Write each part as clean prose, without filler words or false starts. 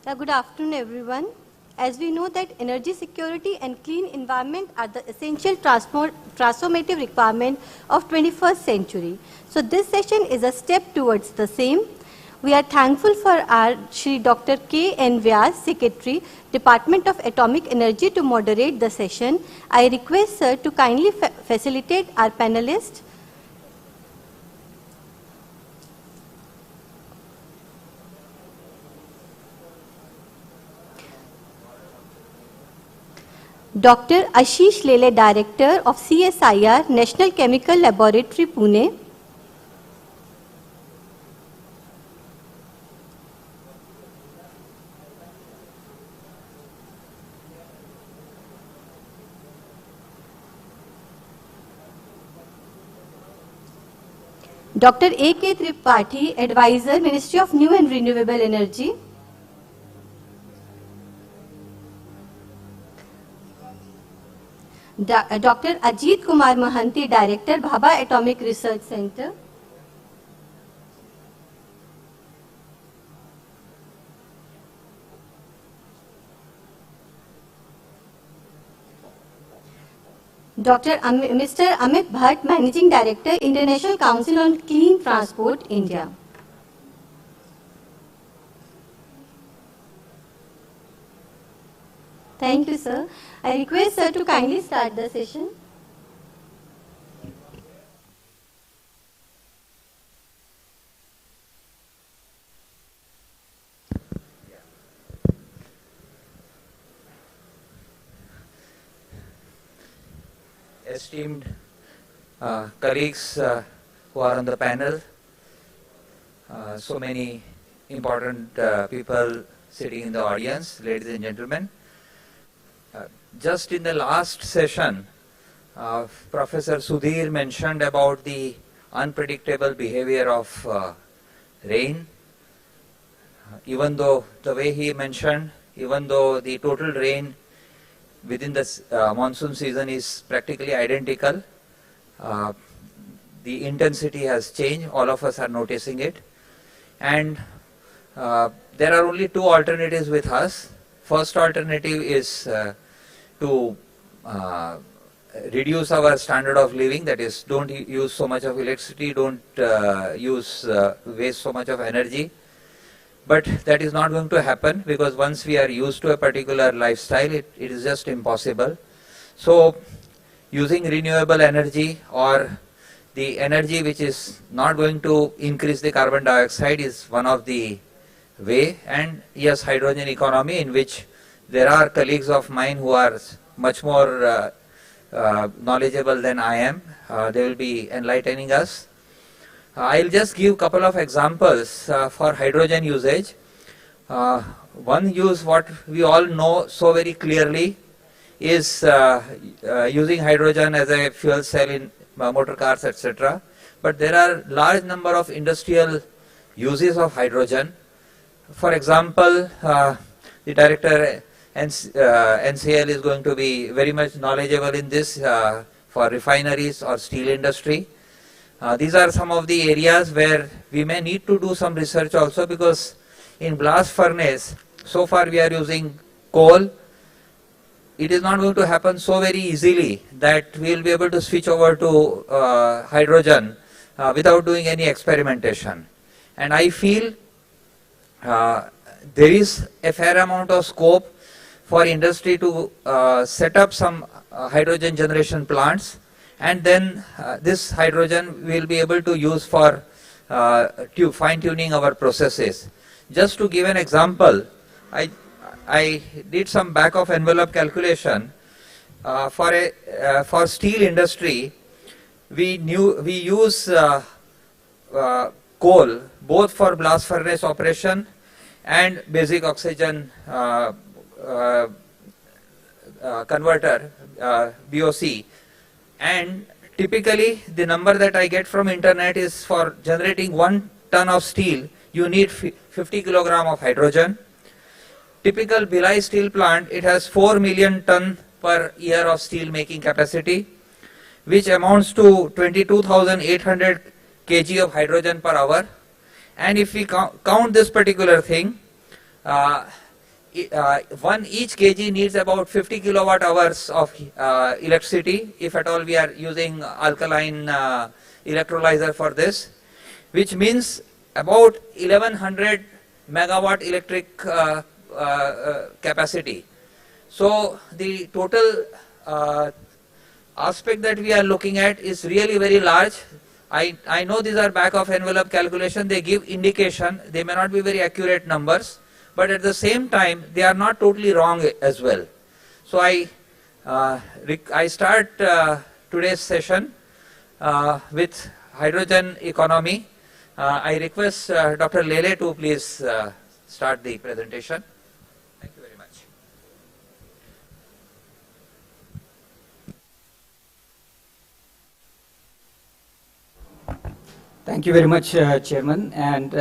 Good afternoon, everyone. As we know that energy security and clean environment are the essential transformative requirement of 21st century. So this session is a step towards the same. We are thankful for our Shri Dr. K. N. Vyas, Secretary, Department of Atomic Energy, to moderate the session. I request Sir to kindly facilitate our panelists. Dr. Ashish Lele, Director of CSIR, National Chemical Laboratory, Pune. Dr. A.K. Tripathi, Advisor, Ministry of New and Renewable Energy. Dr. Ajit Kumar Mahanti, Director, Bhabha Atomic Research Center. Mr. Amit Bhatt, Managing Director, International Council on Clean Transport, India. Thank you, sir. I request sir to kindly start the session. Esteemed colleagues who are on the panel, so many important people sitting in the audience, ladies and gentlemen. Just in the last session, Professor Sudhir mentioned about the unpredictable behavior of rain. Even though the way he mentioned, even though the total rain within the monsoon season is practically identical, the intensity has changed. All of us are noticing it. And there are only two alternatives with us. First alternative is to reduce our standard of living, that is, don't use so much of electricity, don't waste so much of energy. But that is not going to happen, because once we are used to a particular lifestyle, it is just impossible. So using renewable energy, or the energy which is not going to increase the carbon dioxide, is one of the way. And yes, hydrogen economy, in which there are colleagues of mine who are much more knowledgeable than I am. They will be enlightening us. I'll just give a couple of examples for hydrogen usage. One use, what we all know so very clearly, is using hydrogen as a fuel cell in motor cars, etc. But there are large number of industrial uses of hydrogen. For example, the director NCL is going to be very much knowledgeable in this, for refineries or steel industry. These are some of the areas where we may need to do some research also, because in blast furnace, so far we are using coal. It is not going to happen so very easily that we will be able to switch over to hydrogen without doing any experimentation. And I feel there is a fair amount of scope for industry to set up some hydrogen generation plants, and then this hydrogen we will be able to use for fine-tuning our processes. Just to give an example, I did some back-of-envelope calculation. For steel industry, we use coal both for blast furnace operation and basic oxygen converter, BOC. And typically the number that I get from internet is, for generating 1 ton of steel, you need 50 kilogram of hydrogen. Typical Bhilai steel plant, it has 4 million ton per year of steel making capacity, which amounts to 22,800 kg of hydrogen per hour. And if we count this particular thing, each kg needs about 50 kilowatt hours of electricity if at all we are using alkaline electrolyzer for this, which means about 1100 megawatt electric capacity. So the total aspect that we are looking at is really very large. I know these are back of envelope calculation, they give indication, they may not be very accurate numbers, but at the same time they are not totally wrong as well. So I start today's session with hydrogen economy. I request Dr. Lele to please start the presentation. Thank you very much. Thank you very much, Chairman, and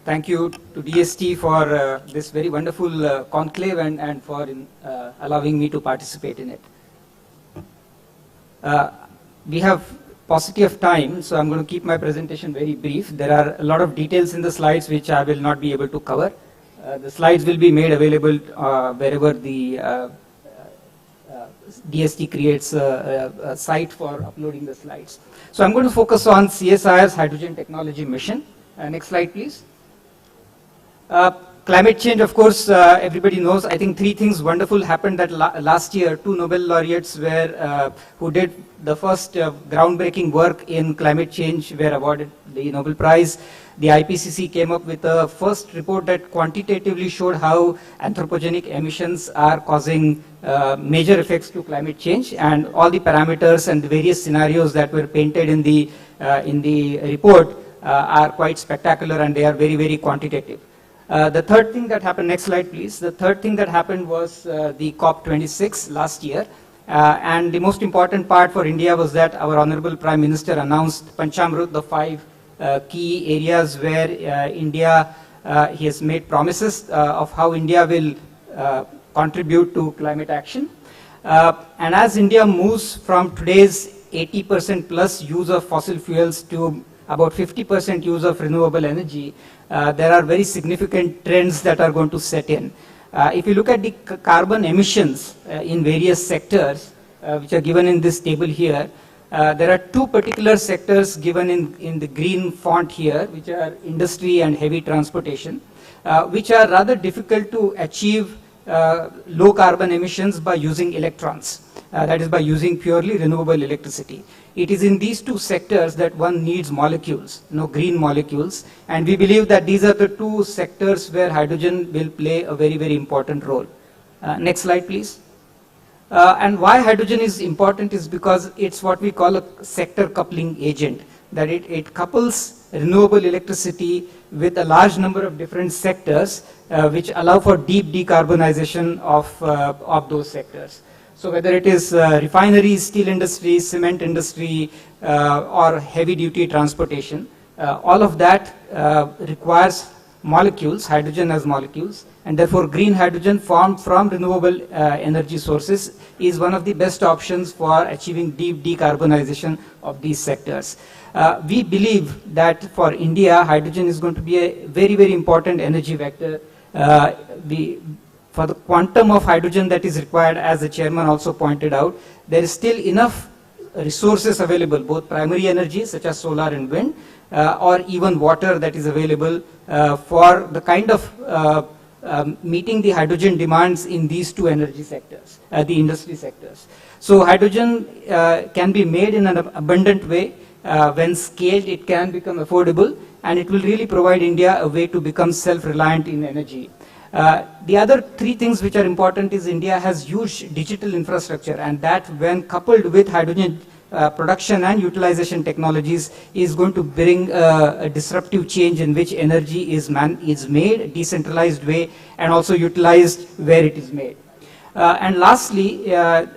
thank you to DST for this very wonderful conclave and for allowing me to participate in it. We have paucity of time, so I'm going to keep my presentation very brief. There are a lot of details in the slides which I will not be able to cover. The slides will be made available wherever the DST creates a site for uploading the slides. So I'm going to focus on CSIR's hydrogen technology mission. Next slide, please. Climate change, of course, everybody knows. I think three things wonderful happened that last year. Two Nobel laureates who did the first groundbreaking work in climate change were awarded the Nobel Prize. The IPCC came up with a first report that quantitatively showed how anthropogenic emissions are causing major effects to climate change, and all the parameters and the various scenarios that were painted in the report are quite spectacular, and they are very, very quantitative. The third thing that happened, next slide please, the third thing that happened was the COP26 last year, and the most important part for India was that our Honorable Prime Minister announced Panchamrut, the 5 key areas where India, he has made promises of how India will contribute to climate action. And as India moves from today's 80% plus use of fossil fuels to about 50% use of renewable energy, there are very significant trends that are going to set in. If you look at the carbon emissions in various sectors, which are given in this table here, there are two particular sectors given in the green font here, which are industry and heavy transportation, which are rather difficult to achieve low carbon emissions by using electrons, that is by using purely renewable electricity. It is in these two sectors that one needs molecules, green molecules, and we believe that these are the two sectors where hydrogen will play a very, very important role. Next slide, please. And why hydrogen is important is because it's what we call a sector coupling agent, that it couples renewable electricity with a large number of different sectors which allow for deep decarbonization of those sectors. So whether it is refineries, steel industry, cement industry, or heavy duty transportation, all of that requires molecules, hydrogen as molecules, and therefore green hydrogen formed from renewable energy sources is one of the best options for achieving deep decarbonization of these sectors. We believe that for India, hydrogen is going to be a very, very important energy vector. For the quantum of hydrogen that is required, as the chairman also pointed out, there is still enough resources available, both primary energy such as solar and wind, or even water that is available for the kind of meeting the hydrogen demands in these two energy sectors, the industry sectors. So hydrogen can be made in an abundant way. When scaled, it can become affordable, and it will really provide India a way to become self-reliant in energy. The other three things which are important is India has huge digital infrastructure, and that when coupled with hydrogen production and utilization technologies is going to bring a disruptive change in which energy is made, a decentralized way, and also utilized where it is made. And lastly,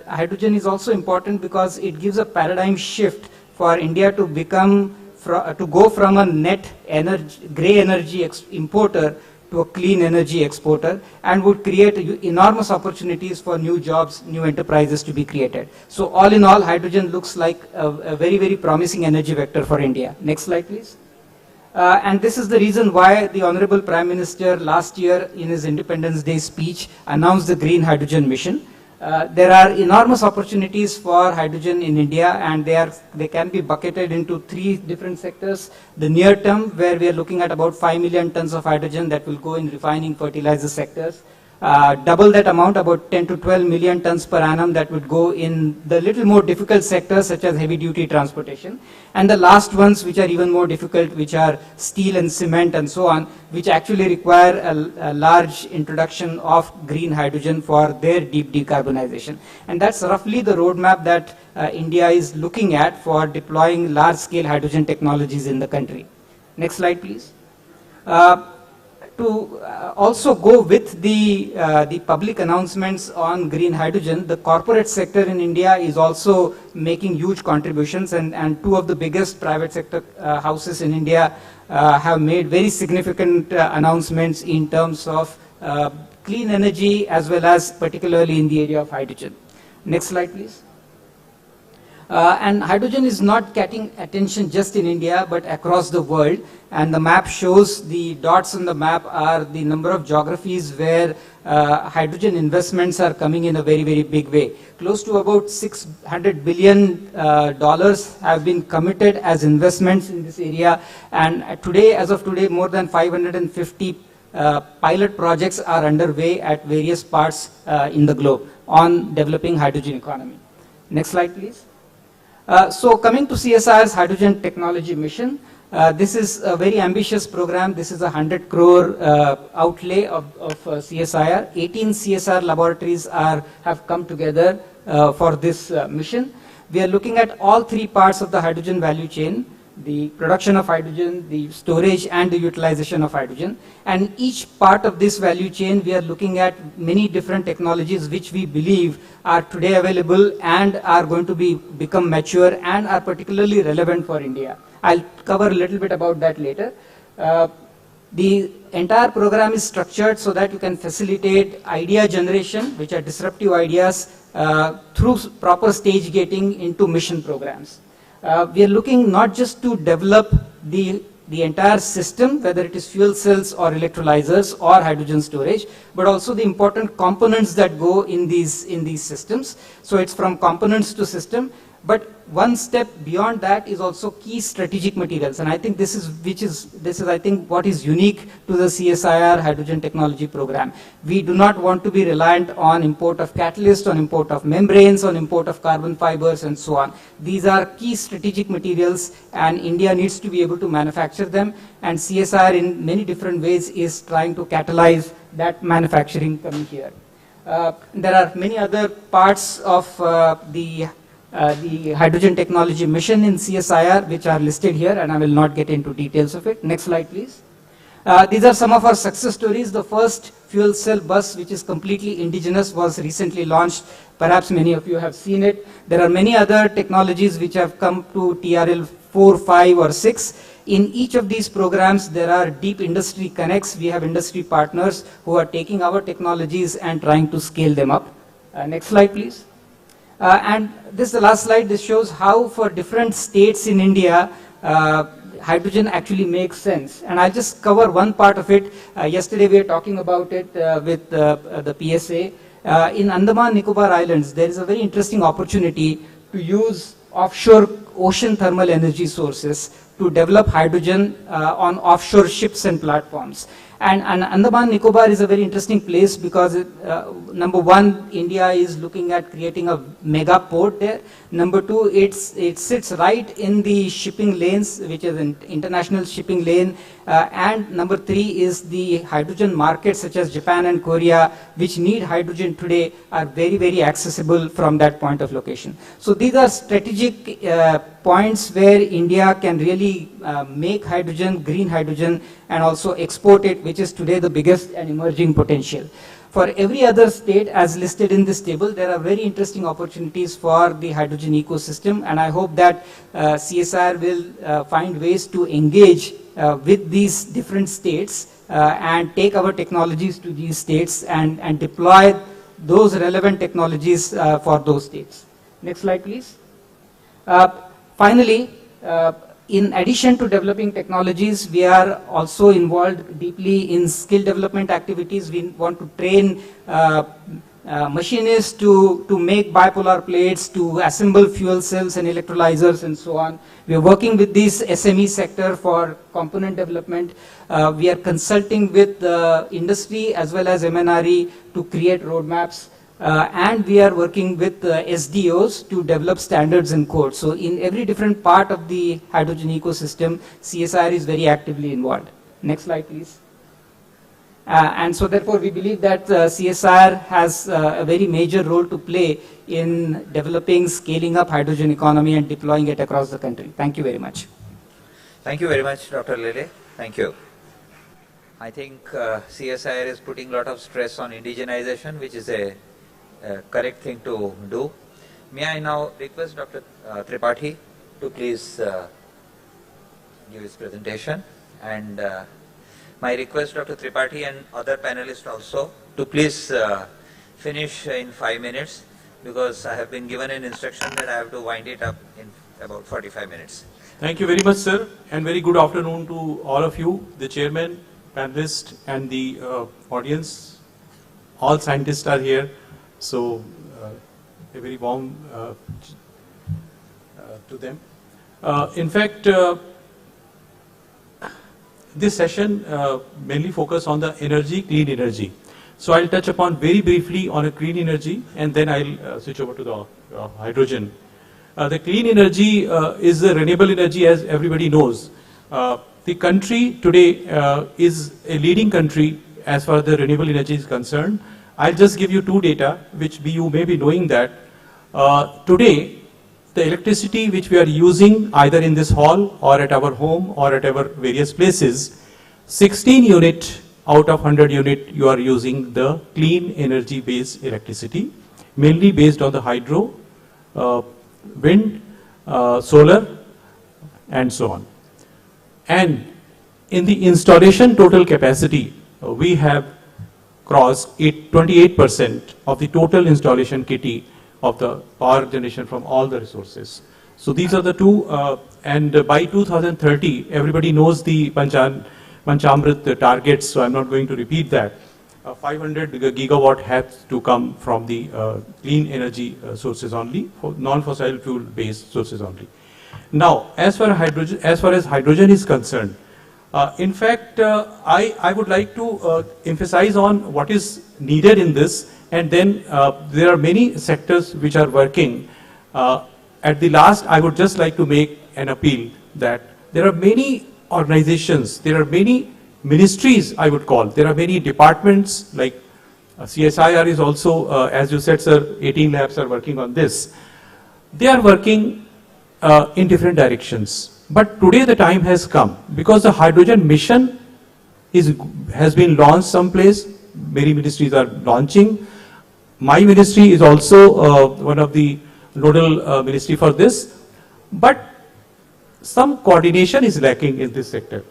hydrogen is also important because it gives a paradigm shift for India to go from a net grey energy importer to a clean energy exporter, and would create enormous opportunities for new jobs, new enterprises to be created. So all in all, hydrogen looks like a very, very promising energy vector for India. Next slide, please. And this is the reason why the Honorable Prime Minister last year in his Independence Day speech announced the Green Hydrogen Mission. There are enormous opportunities for hydrogen in India, and they can be bucketed into 3 different sectors. The near term, where we are looking at about 5 million tons of hydrogen that will go in refining fertilizer sectors. Double that amount, about 10 to 12 million tons per annum, that would go in the little more difficult sectors such as heavy duty transportation. And the last ones, which are even more difficult, which are steel and cement and so on, which actually require a large introduction of green hydrogen for their deep decarbonization. And that's roughly the roadmap that India is looking at for deploying large scale hydrogen technologies in the country. Next slide, please. To also go with the public announcements on green hydrogen, the corporate sector in India is also making huge contributions, and 2 of the biggest private sector houses in India have made very significant announcements in terms of clean energy as well as particularly in the area of hydrogen. Next slide, please. And hydrogen is not getting attention just in India but across the world, and the map shows the dots on the map are the number of geographies where hydrogen investments are coming in a very, very big way. Close to about $600 billion have been committed as investments in this area, and today, as of today, more than 550 pilot projects are underway at various parts in the globe on developing hydrogen economy. Next slide, please. So coming to CSIR's Hydrogen Technology Mission, this is a very ambitious program. This is a 100 crore outlay of CSIR. 18 CSIR laboratories have come together for this mission. We are looking at all 3 parts of the hydrogen value chain: the production of hydrogen, the storage and the utilization of hydrogen. And each part of this value chain, we are looking at many different technologies which we believe are today available and are going to become mature and are particularly relevant for India. I'll cover a little bit about that later. The entire program is structured so that you can facilitate idea generation, which are disruptive ideas, through proper stage gating into mission programs. We are looking not just to develop the entire system, whether it is fuel cells or electrolyzers or hydrogen storage, but also the important components that go in these systems. So it's from components to system. But one step beyond that is also key strategic materials, and I think this is I think what is unique to the CSIR Hydrogen Technology Program. We do not want to be reliant on import of catalysts, on import of membranes, on import of carbon fibers, and so on. These are key strategic materials, and India needs to be able to manufacture them. And CSIR, in many different ways, is trying to catalyze that manufacturing coming here. There are many other parts of the hydrogen technology mission in CSIR which are listed here, and I will not get into details of it. Next slide, please. These are some of our success stories. The first fuel cell bus, which is completely indigenous, was recently launched. Perhaps many of you have seen it. There are many other technologies which have come to TRL 4, 5 or 6. In each of these programs, there are deep industry connects. We have industry partners who are taking our technologies and trying to scale them up. Next slide, please. And this is the last slide. This shows how for different states in India, hydrogen actually makes sense. And I'll just cover one part of it. Yesterday we were talking about it with the PSA. In Andaman Nicobar Islands, there is a very interesting opportunity to use offshore ocean thermal energy sources to develop hydrogen on offshore ships and platforms. And Andaman Nicobar is a very interesting place because, number one, India is looking at creating a mega port there. Number two, it sits right in the shipping lanes, which is an international shipping lane. And number three is the hydrogen markets such as Japan and Korea, which need hydrogen today, are very, very accessible from that point of location. So these are strategic points where India can really make hydrogen, green hydrogen, and also export it, which is today the biggest and emerging potential. For every other state, as listed in this table, there are very interesting opportunities for the hydrogen ecosystem, and I hope that CSIR will find ways to engage with these different states and take our technologies to these states and deploy those relevant technologies for those states. Next slide, please. Finally, In addition to developing technologies, we are also involved deeply in skill development activities. We want to train machinists to make bipolar plates, to assemble fuel cells and electrolyzers and so on. We are working with this SME sector for component development. We are consulting with the industry as well as MNRE to create roadmaps. And we are working with SDOs to develop standards and codes. So in every different part of the hydrogen ecosystem, CSIR is very actively involved. Next slide, please. And so therefore we believe that CSIR has a very major role to play in developing, scaling up hydrogen economy and deploying it across the country. Thank you very much. Thank you very much, Dr. Lele. Thank you. I think CSIR is putting a lot of stress on indigenization, which is a correct thing to do. May I now request Dr. Tripathi to please give his presentation, and my request Dr. Tripathi and other panelists also to please finish in 5 minutes, because I have been given an instruction that I have to wind it up in about 45 minutes. Thank you very much, sir, and very good afternoon to all of you, the chairman, panelists, and the audience. All scientists are here, so a very warm to them. In fact, this session mainly focus on the energy, clean energy. So I'll touch upon very briefly on a clean energy, and then I'll switch over to the hydrogen. The clean energy is the renewable energy, as everybody knows. The country today is a leading country as far as the renewable energy is concerned. I'll just give you two data, which you may be knowing that. Today, the electricity which we are using either in this hall or at our home or at our various places, 16 unit out of 100 unit you are using the clean energy based electricity, mainly based on the hydro, wind, solar, and so on. And in the installation total capacity, we have crossed 28% of the total installation KT of the power generation from all the resources. So these are the two, and by 2030, everybody knows the Panchamrit targets, so I'm not going to repeat that. 500 gigawatt has to come from the clean energy sources only, non-fossil fuel based sources only. Now, as far as hydrogen is concerned, in fact, I would like to emphasize on what is needed in this, and then there are many sectors which are working. At the last, I would just like to make an appeal that there are many organizations, there are many ministries, I would call, there are many departments, like CSIR is also, as you said, sir, 18 labs are working on this. They are working in different directions. But today the time has come, because the hydrogen mission has been launched someplace. Many ministries are launching. My ministry is also one of the nodal ministry for this. But some coordination is lacking in this sector.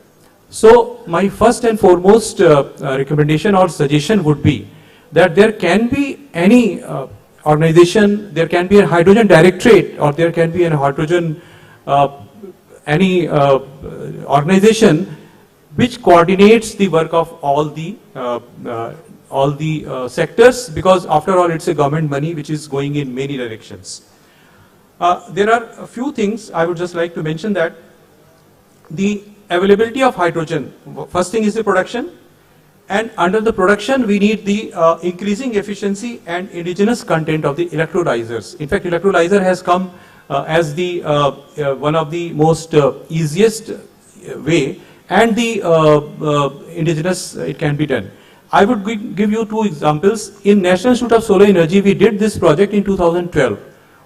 So my first and foremost recommendation or suggestion would be that there can be any organization, there can be a hydrogen directorate, or there can be a hydrogen any organization which coordinates the work of all the sectors, because after all it's a government money which is going in many directions. There are a few things I would just like to mention. That the availability of hydrogen, first thing is the production, and under the production we need the increasing efficiency and indigenous content of the electrolyzers. In fact, electrolyzer has come as the one of the most easiest way, and the indigenous it can be done. I would give you two examples. In National Institute of Solar Energy, we did this project in 2012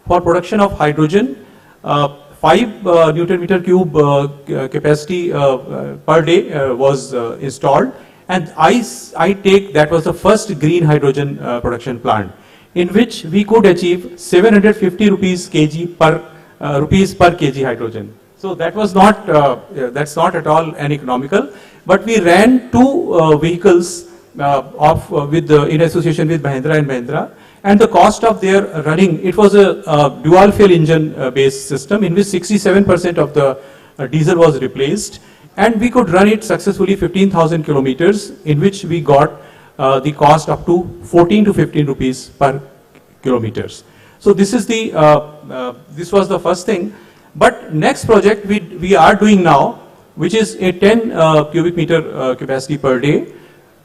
for production of hydrogen. 5 Newton meter cube capacity per day was installed, and I take that was the first green hydrogen production plant, in which we could achieve 750 rupees per kg hydrogen. So that was not that's not at all uneconomical. But we ran 2 vehicles in association with Mahindra and Mahindra, and the cost of their running, it was a dual fuel engine based system, in which 67% of the diesel was replaced, and we could run it successfully 15,000 kilometers, in which we got the cost up to 14 to 15 rupees per kilometers. So this is the this was the first thing. But next project we are doing now, which is a 10 cubic meter capacity per day,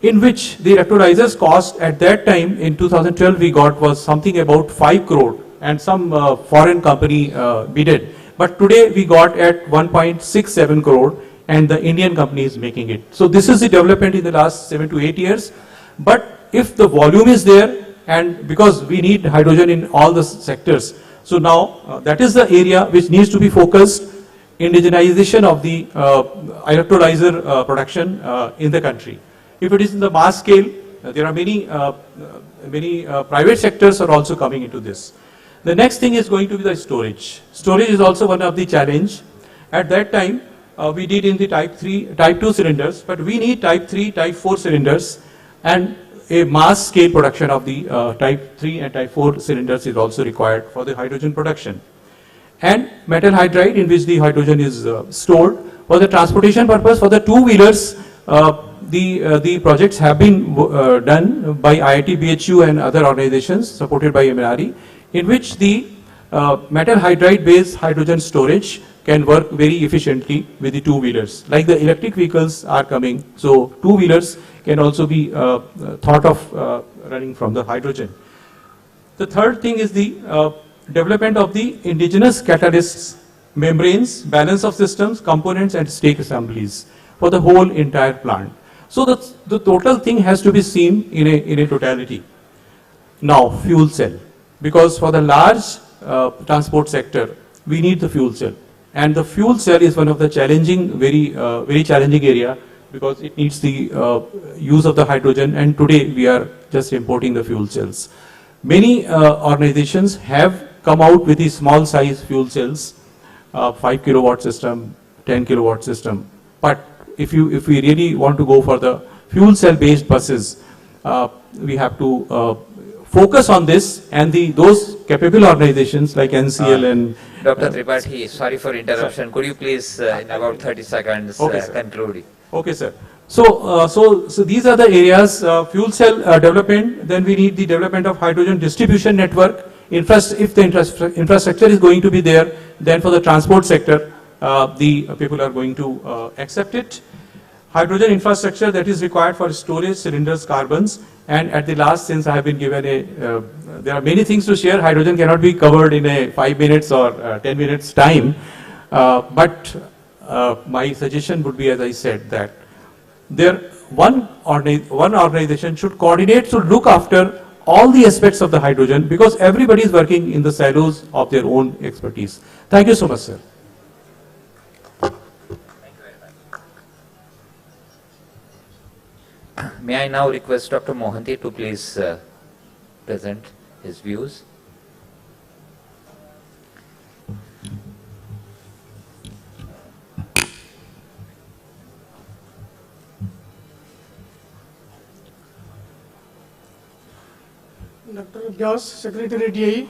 in which the electrolyzers cost at that time in 2012 we got was something about 5 crore, and some foreign company bid it. But today we got at 1.67 crore, and the Indian company is making it. So this is the development in the last 7 to 8 years. But if the volume is there, and because we need hydrogen in all the sectors, so now that is the area which needs to be focused, indigenization of the electrolyzer production in the country. If it is in the mass scale, there are many private sectors are also coming into this. The next thing is going to be the storage. Storage is also one of the challenge. At that time, we did in the type 2 cylinders, but we need type 3, type 4 cylinders, and a mass scale production of the type 3 and type 4 cylinders is also required for the hydrogen production. And metal hydride, in which the hydrogen is stored. For the transportation purpose, for the two-wheelers, the projects have been done by IIT, BHU and other organizations supported by MNRE, in which the metal hydride based hydrogen storage can work very efficiently with the two-wheelers. Like the electric vehicles are coming, so two-wheelers can also be thought of running from the hydrogen. The third thing is the development of the indigenous catalysts, membranes, balance of systems, components and stake assemblies for the whole entire plant. So the total thing has to be seen in a totality. Now, fuel cell, because for the large transport sector, we need the fuel cell. And the fuel cell is one of the challenging, very challenging area, because it needs the use of the hydrogen, and today we are just importing the fuel cells. Many organizations have come out with these small size fuel cells, 5 kilowatt system, 10 kilowatt system. But if we really want to go for the fuel cell based buses, we have to focus on this, and those capable organizations like NCL and Dr. Tripathi, sorry for interruption. Sir. Could you please, in about 30 seconds, conclude? Okay, sir. So these are the areas, fuel cell development. Then we need the development of hydrogen distribution network. If the infrastructure is going to be there, then for the transport sector, the people are going to accept it. Hydrogen infrastructure that is required for storage, cylinders, carbons. And at the last, since I have been given there are many things to share. Hydrogen cannot be covered in a 5 minutes or 10 minutes time. But my suggestion would be, as I said, that one organization should coordinate to look after all the aspects of the hydrogen, because everybody is working in the silos of their own expertise. Thank you so much, sir. May I now request Dr. Mohanty to please present his views. Dr. Vyas, Secretary DAE,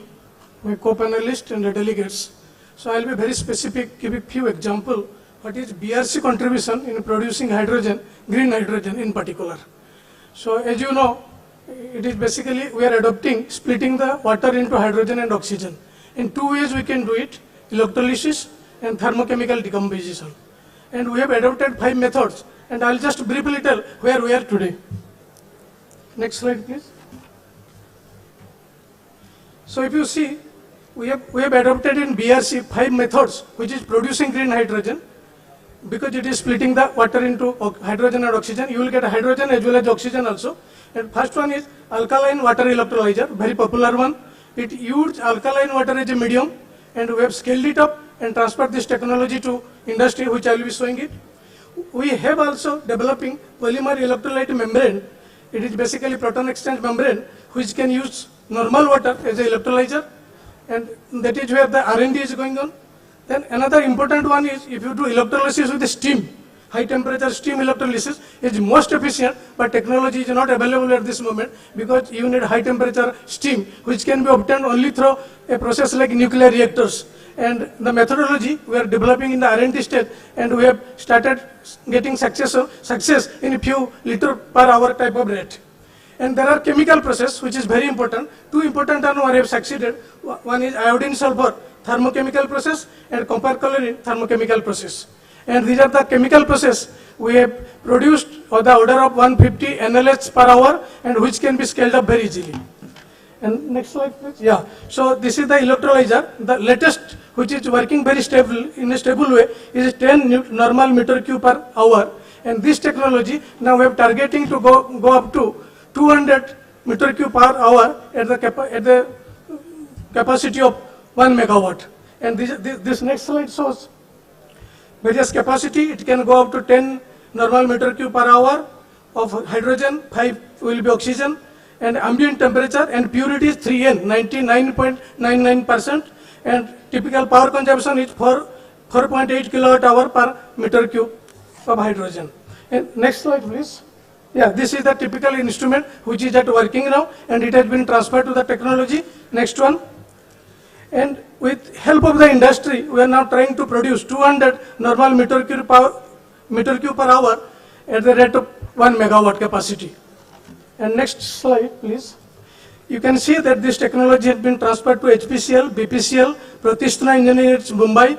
my co-panelists and the delegates. So I will be very specific, give a few examples. What is BRC contribution in producing hydrogen, green hydrogen in particular. So as you know, it is basically we are adopting, splitting the water into hydrogen and oxygen. In two ways we can do it, electrolysis and thermochemical decomposition. And we have adopted 5 methods, and I will just briefly tell where we are today. Next slide, please. So if you see, we have adopted in BRC 5 methods, which is producing green hydrogen. Because it is splitting the water into hydrogen and oxygen, you will get hydrogen as well as oxygen also. And first one is alkaline water electrolyzer, very popular one. It uses alkaline water as a medium, and we have scaled it up and transferred this technology to industry, which I will be showing it. We have also developing polymer electrolyte membrane. It is basically proton exchange membrane, which can use normal water as an electrolyzer, and that is where the R&D is going on. Then another important one is if you do electrolysis with steam, high temperature steam electrolysis is most efficient, but technology is not available at this moment because you need high temperature steam, which can be obtained only through a process like nuclear reactors. and the methodology we are developing in the R&D stage, and we have started getting success in a few liter per hour type of rate. And there are chemical process which is very important. Two important ones we have succeeded. One is iodine sulfur thermochemical process and copper chlorine thermochemical process. And these are the chemical process we have produced of the order of 150 NLH per hour, and which can be scaled up very easily. And next slide, please. Yeah. So this is the electrolyzer. The latest, which is working very stable in a stable way, is 10 normal meter cube per hour. And this technology now we are targeting to go up to 200 meter cube per hour at the capacity of 1 megawatt. And this next slide shows various capacity. It can go up to 10 normal meter cube per hour of hydrogen, 5 will be oxygen, and ambient temperature and purity is 3N, 99.99%, and typical power consumption is 4.8 kilowatt hour per meter cube of hydrogen. And next slide, please. Yeah, this is the typical instrument which is at working now, and it has been transferred to the technology. Next one. And with help of the industry, we are now trying to produce 200 normal meter cube per hour at the rate of 1 megawatt capacity. And next slide, please. You can see that this technology has been transferred to HPCL, BPCL, Pratisthana Engineers Mumbai,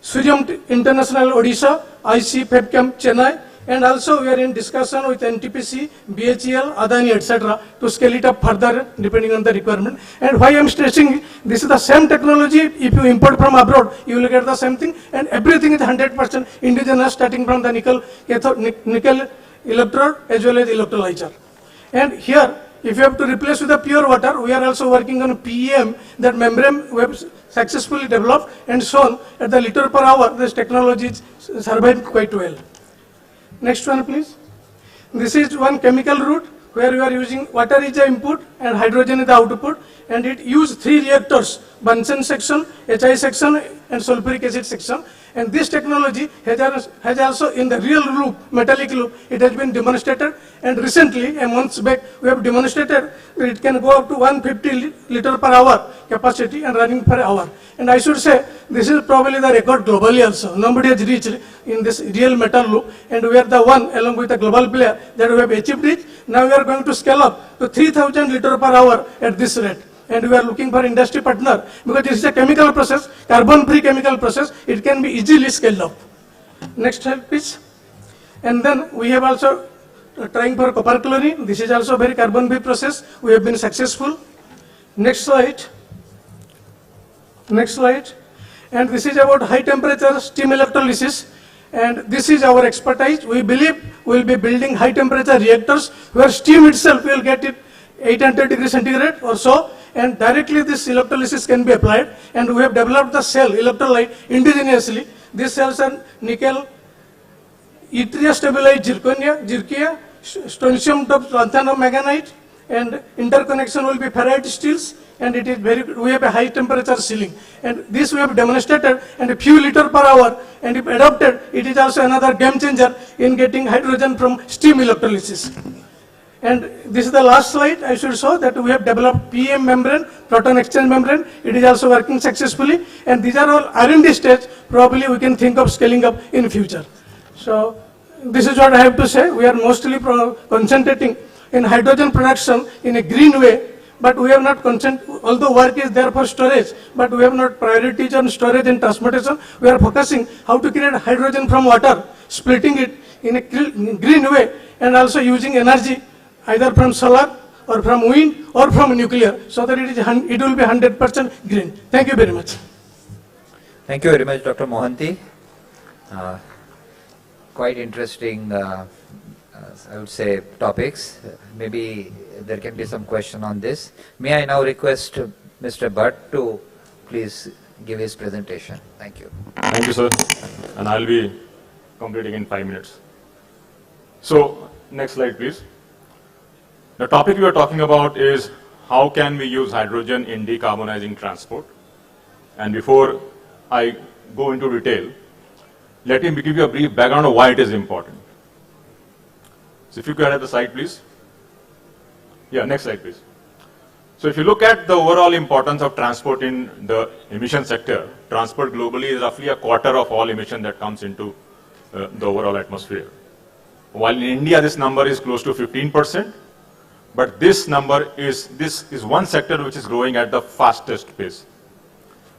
Suryam International Odisha, IC Febchem Chennai, and also we are in discussion with NTPC, BHEL, Adani, etc. to scale it up further depending on the requirement. And why I am stressing, this is the same technology. If you import from abroad, you will get the same thing, and everything is 100% indigenous, starting from the nickel electrode as well as electrolyzer. And here, if you have to replace with the pure water, we are also working on PEM, that membrane we have successfully developed and shown at the liter per hour. This technology is survived quite well. Next one, please. This is one chemical route where we are using water is the input and hydrogen is the output, and it uses 3 reactors: Bunsen section, HI section, and sulfuric acid section. And this technology has also in the real loop, metallic loop, it has been demonstrated. And recently, a month back, we have demonstrated that it can go up to 150 liter per hour capacity and running per hour. And I should say, this is probably the record globally also. Nobody has reached in this real metal loop, and we are the one, along with the global player, that we have achieved it. Now we are going to scale up to 3,000 liter per hour at this rate. And we are looking for industry partner, because this is a chemical process, carbon-free chemical process. It can be easily scaled up. Next slide, please. And then we have also trying for copper chlorine. This is also a very carbon-free process. We have been successful. Next slide. Next slide. And this is about high temperature steam electrolysis. And this is our expertise. We believe we will be building high temperature reactors where steam itself will get it 800 degrees centigrade or so, and directly this electrolysis can be applied. And we have developed the cell electrolyte indigenously. These cells are nickel, yttria stabilized zirconia, strontium doped lanthanum manganite, and interconnection will be ferrite steels, and it is very good. We have a high temperature ceiling, and this we have demonstrated, and a few liter per hour, and if adopted, it is also another game changer in getting hydrogen from steam electrolysis. And this is the last slide. I should show that we have developed PEM membrane, proton exchange membrane. It is also working successfully, and these are all R&D stage. Probably we can think of scaling up in future. So this is what I have to say. We are mostly concentrating in hydrogen production in a green way, but we have not although work is there for storage, but we have not priorities on storage and transportation. We are focusing how to create hydrogen from water, splitting it in a green way, and also using energy either from solar or from wind or from nuclear, so that it will be 100% green. Thank you very much. Thank you very much, Dr. Mohanty. Quite interesting, I would say, topics. Maybe there can be some question on this. May I now request Mr. Bhatt to please give his presentation. Thank you. Thank you, sir. And I'll be completing in 5 minutes. So, next slide, please. The topic we are talking about is how can we use hydrogen in decarbonizing transport. And before I go into detail, let me give you a brief background of why it is important. So if you could have the slide, please. Yeah, next slide, please. So if you look at the overall importance of transport in the emission sector, transport globally is roughly a quarter of all emission that comes into the overall atmosphere. While in India this number is close to 15%, but this is one sector which is growing at the fastest pace.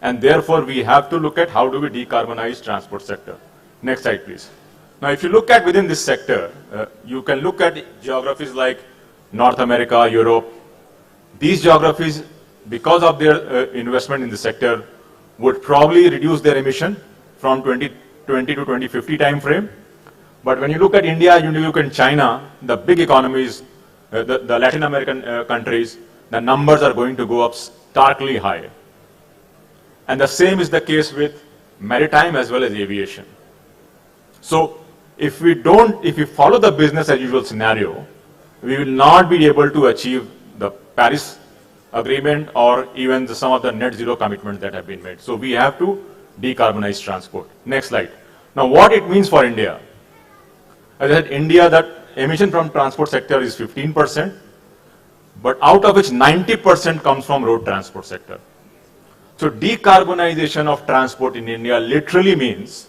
And therefore we have to look at how do we decarbonize transport sector. Next slide please. Now if you look at within this sector, you can look at geographies like North America, Europe. These geographies, because of their investment in the sector, would probably reduce their emission from 2020 to 2050 time frame. But when you look at India, you look at China, the big economies, the Latin American countries, the numbers are going to go up starkly high. And the same is the case with maritime as well as aviation. So if we follow the business as usual scenario, we will not be able to achieve the Paris Agreement or even some of the net zero commitments that have been made. So we have to decarbonize transport. Next slide. Now what it means for India. As I said, India, that emission from transport sector is 15%, but out of which 90% comes from road transport sector. So decarbonization of transport in India literally means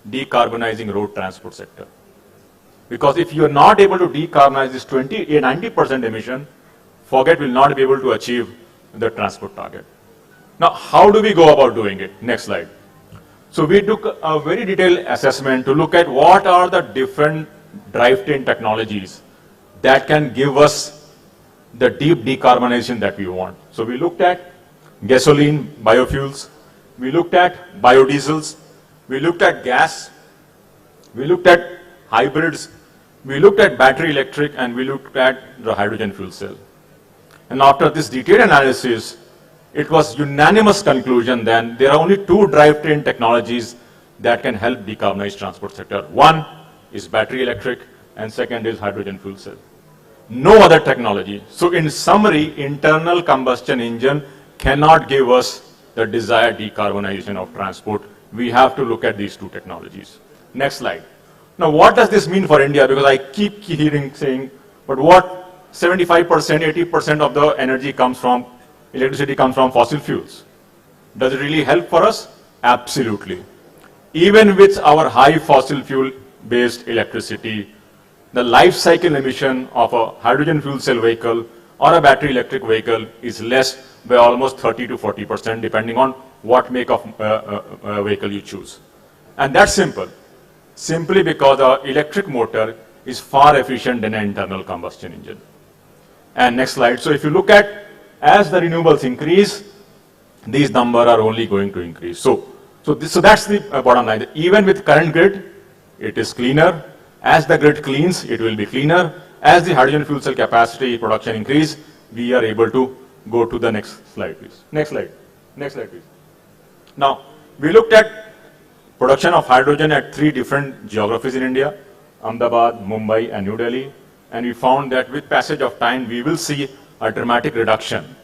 decarbonizing road transport sector. Because if you are not able to decarbonize this 90% emission, forget we'll not be able to achieve the transport target. Now, how do we go about doing it? Next slide. So we took a very detailed assessment to look at what are the different drivetrain technologies that can give us the deep decarbonization that we want. So we looked at gasoline, biofuels, we looked at biodiesels, we looked at gas, we looked at hybrids, we looked at battery electric, and we looked at the hydrogen fuel cell. And after this detailed analysis, it was unanimous conclusion then there are only two drivetrain technologies that can help decarbonize transport sector. One is battery electric and second is hydrogen fuel cell. No other technology. So in summary, internal combustion engine cannot give us the desired decarbonization of transport. We have to look at these two technologies. Next slide. Now what does this mean for India? Because I keep hearing saying, but what 75%, 80% of the energy comes from, electricity comes from fossil fuels. Does it really help for us? Absolutely. Even with our high fossil fuel based electricity, the life cycle emission of a hydrogen fuel cell vehicle or a battery electric vehicle is less by almost 30 to 40% depending on what make of vehicle you choose. And that's simple. Simply because our electric motor is far efficient than an internal combustion engine. And next slide. So if you look at as the renewables increase, these numbers are only going to increase. So that's the bottom line. Even with current grid, it is cleaner. As the grid cleans, it will be cleaner. As the hydrogen fuel cell capacity production increase, we are able to go to the next slide, please. Next slide. Next slide, please. Now, we looked at production of hydrogen at 3 different geographies in India, Ahmedabad, Mumbai, and New Delhi. And we found that with passage of time, we will see a dramatic reduction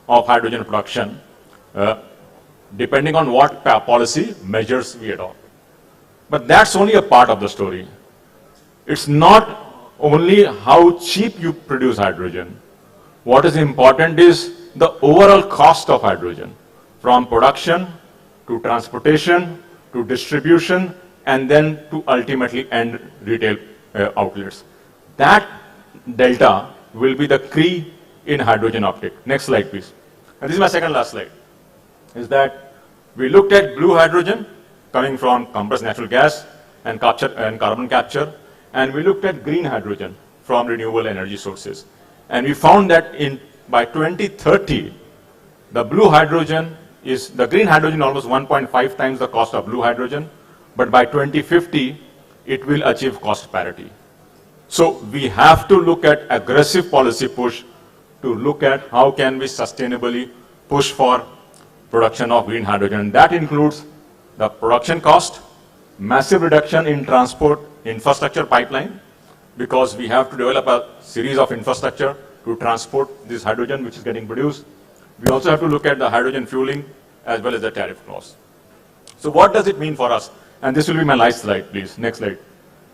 of hydrogen production depending on what policy measures we adopt. But that's only a part of the story. It's not only how cheap you produce hydrogen. What is important is the overall cost of hydrogen, from production to transportation to distribution and then to ultimately end retail outlets. That delta will be the key in hydrogen uptake. Next slide, please. And this is my second last slide. Is that we looked at blue hydrogen coming from compressed natural gas and carbon capture, and we looked at green hydrogen from renewable energy sources. And we found that by 2030, the blue hydrogen is, the green hydrogen almost 1.5 times the cost of blue hydrogen, but by 2050, it will achieve cost parity. So we have to look at aggressive policy push to look at how can we sustainably push for production of green hydrogen. That includes the production cost, massive reduction in transport infrastructure pipeline, because we have to develop a series of infrastructure to transport this hydrogen which is getting produced. We also have to look at the hydrogen fueling as well as the tariff clause. So what does it mean for us? And this will be my last slide, please. Next slide.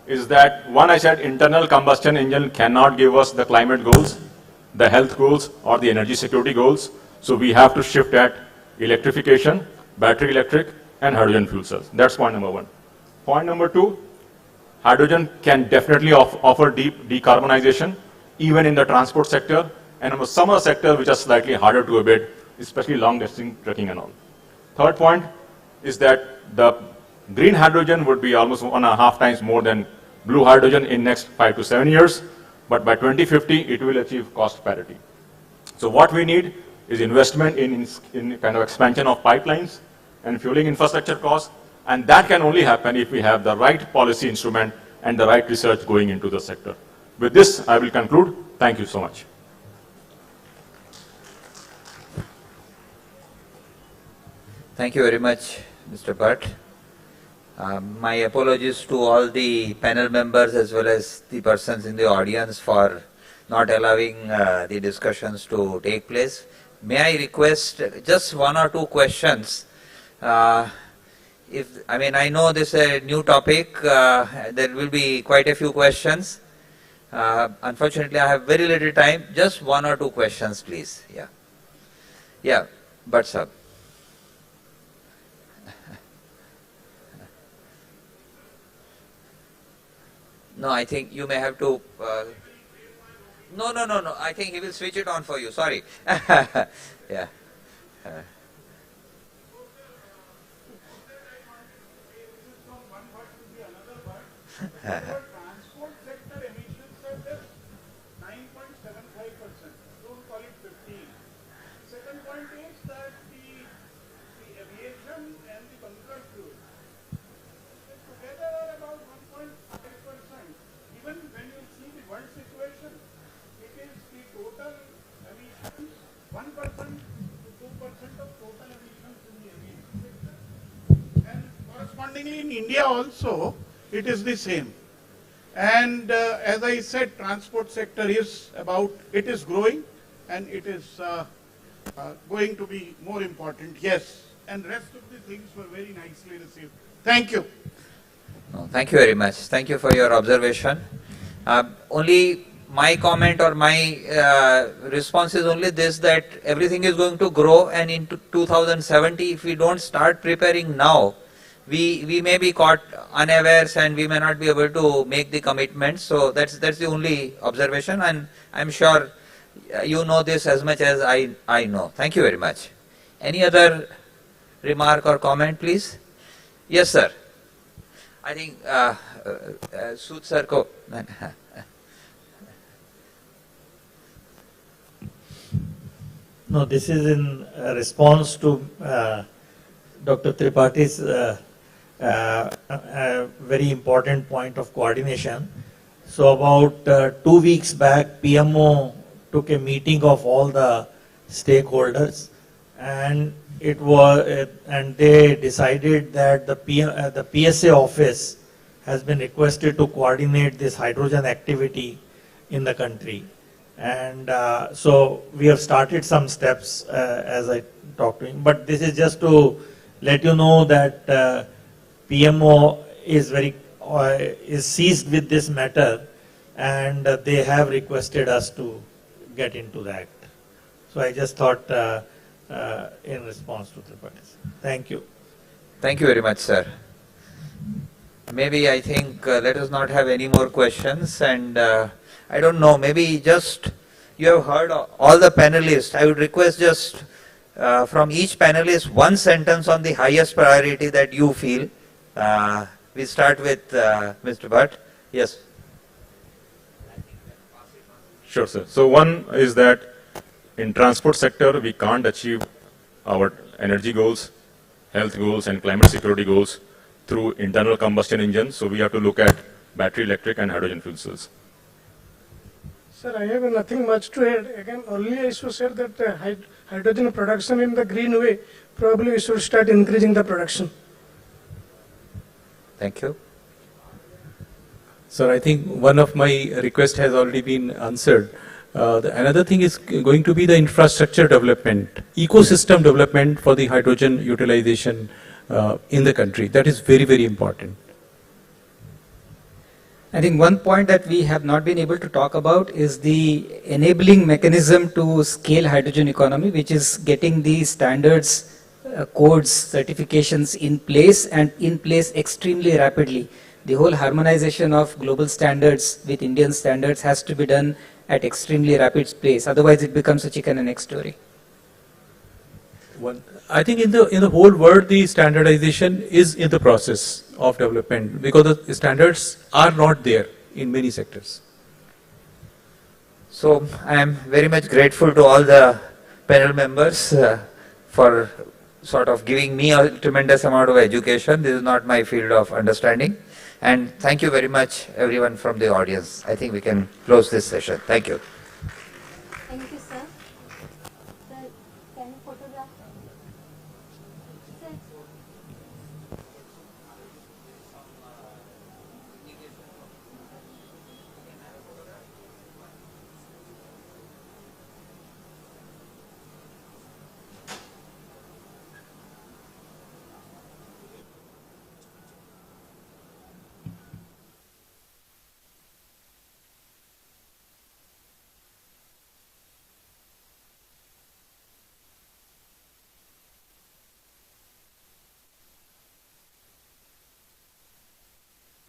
Is that one, I said internal combustion engine cannot give us the climate goals. the health goals or the energy security goals. So we have to shift at electrification, battery electric, and hydrogen fuel cells. That's point number one. Point number two, hydrogen can definitely offer deep decarbonization, even in the transport sector, and some other sectors which are slightly harder to abate, especially long-distance trekking and all. Third point is that the green hydrogen would be almost 1.5 times more than blue hydrogen in next 5 to 7 years, but by 2050, it will achieve cost parity. So what we need is investment in kind of expansion of pipelines and fueling infrastructure costs, and that can only happen if we have the right policy instrument and the right research going into the sector. With this, I will conclude. Thank you so much. Thank you very much, Mr. Bhatt. My apologies to all the panel members as well as the persons in the audience for not allowing the discussions to take place. May I request just 1 or 2 questions? I know this is a new topic. There will be quite a few questions. Unfortunately, I have very little time. Just 1 or 2 questions, please. Yeah, but sir. No, I think you may have to. No. I think he will switch it on for you. Sorry. Yeah. Transport sector emissions are just 9.75%. Don't call it 15. Second point is that the aviation and the bunker fuel together are about 1.5%. Even when you see the world situation, it is the total emissions 1% to 2% of total emissions in the aviation sector. And correspondingly in India also, it is the same. And as I said, transport sector is growing and it is going to be more important. Yes. And rest of the things were very nicely received. Thank you. No, thank you very much. Thank you for your observation. Only my comment or my response is only this, that everything is going to grow, and in 2070, if we don't start preparing now, we may be caught unawares and we may not be able to make the commitments. So that's the only observation, and I'm sure you know this as much as I know. Thank you very much. Any other remark or comment, please? Yes, sir. I think Sood sir ko. No, this is in response to Dr. Tripathi's very important point of coordination. So about 2 weeks back, PMO took a meeting of all the stakeholders, and they decided that the PSA office has been requested to coordinate this hydrogen activity in the country. And so we have started some steps as I talked to him, but this is just to let you know that PMO is seized with this matter, and they have requested us to get into that. So I just thought in response to Tripathi. Thank you. Thank you very much, sir. Maybe I think let us not have any more questions, and I don't know, maybe just you have heard all the panelists. I would request just from each panelist 1 sentence on the highest priority that you feel. We start with Mr. Bhatt. Yes. Sure, sir. So one is that in transport sector, we can't achieve our energy goals, health goals, and climate security goals through internal combustion engines. So we have to look at battery electric and hydrogen fuel cells. Sir, I have nothing much to add. Again, earlier I should say that hydrogen production in the green way, probably we should start increasing the production. Thank you. Sir, I think one of my requests has already been answered. Another thing is going to be the infrastructure development, ecosystem development for the hydrogen utilization in the country. That is very, very important. I think one point that we have not been able to talk about is the enabling mechanism to scale hydrogen economy, which is getting the standards, codes, certifications in place and in place extremely rapidly. The whole harmonization of global standards with Indian standards has to be done at extremely rapid pace. Otherwise, it becomes a chicken and egg story. I think in the whole world, the standardization is in the process of development because the standards are not there in many sectors. So I am very much grateful to all the panel members for sort of giving me a tremendous amount of education. This is not my field of understanding. And thank you very much everyone from the audience. I think we can close this session. Thank you.